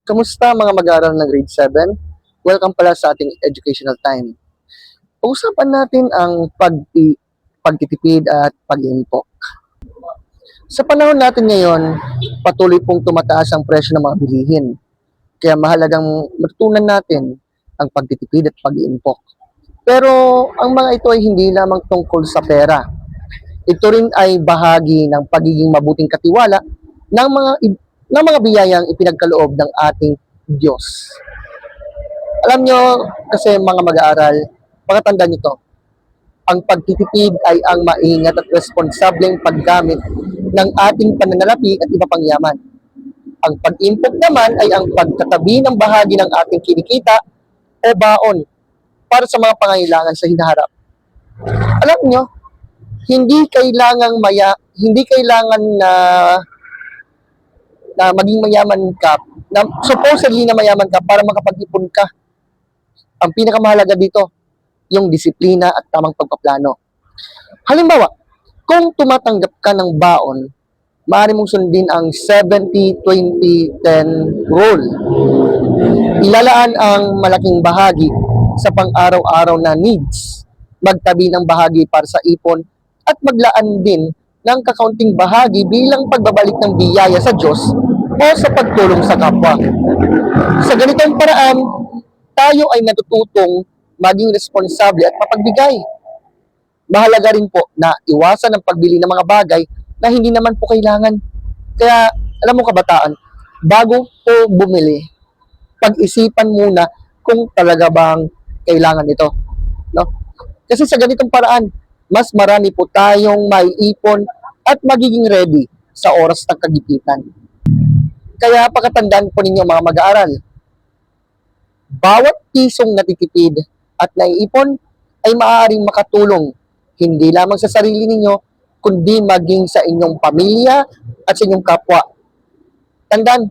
Kamusta mga mag-aaral ng grade 7? Welcome pala sa ating educational time. Pag-usapan natin ang pagtitipid at pag-iimpok. Sa panahon natin ngayon, patuloy pong tumataas ang presyo ng mga bilihin. Kaya mahalagang matutunan natin ang pagtitipid at pag-iimpok. Pero ang mga ito ay hindi lamang tungkol sa pera. Ito rin ay bahagi ng pagiging mabuting katiwala ng mga biyayang ipinagkaloob ng ating Diyos. Alam nyo, kasi mga mag-aaral, pakatandaan nyo to, ang pagtitipid ay ang maingat at responsableng paggamit ng ating pananalapi at iba pang yaman. Ang pag-impok naman ay ang pagtatabi ng bahagi ng ating kinikita o baon para sa mga pangailangan sa hinaharap. Alam nyo, hindi kailangan na maging mayaman ka, na supposedly na mayaman ka para makapag-ipon ka. Ang pinakamahalaga dito, yung disiplina at tamang pagpaplano. Halimbawa, kung tumatanggap ka ng baon, maaari mong sundin ang 70-20-10 rule. Ilalaan ang malaking bahagi sa pang-araw-araw na needs, magtabi ng bahagi para sa ipon, at maglaan din ng kakaunting bahagi bilang pagbabalik ng biyaya sa Diyos o sa pagtulong sa kapwa. Sa ganitong paraan, tayo ay natututong maging responsable at mapagbigay. Mahalaga rin po na iwasan ang pagbili ng mga bagay na hindi naman po kailangan. Kaya, alam mo kabataan, bago po bumili, pag-isipan muna kung talaga bang kailangan ito. No? Kasi sa ganitong paraan, mas marami po tayong maiipon at magiging ready sa oras ng kagipitan. Kaya pakatandaan po ninyo mga mag-aaral, bawat pisong natitipid at naiipon ay maaaring makatulong hindi lamang sa sarili ninyo, kundi maging sa inyong pamilya at sa inyong kapwa. Tandaan,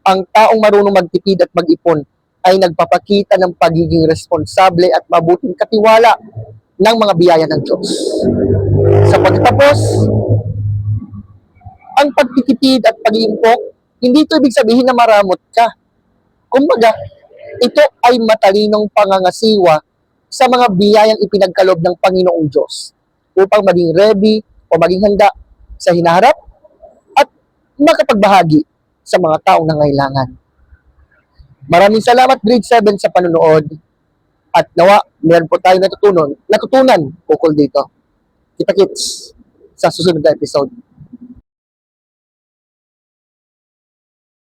ang taong marunong magtipid at mag-ipon ay nagpapakita ng pagiging responsable at mabuting katiwala ng mga biyaya ng Diyos. Sa pagtatapos, ang pagtitipid at pag-iimpok, hindi ito ibig sabihin na maramot ka. Kumbaga, ito ay matalinong pangangasiwa sa mga biyayang ipinagkaloob ng Panginoong Diyos upang maging ready o maging handa sa hinaharap at makapagbahagi sa mga taong nangailangan. Maraming salamat grade 7 sa panonood at nawa meron po tayo natutunan ukol dito. Kita-kits sa susunod na episode.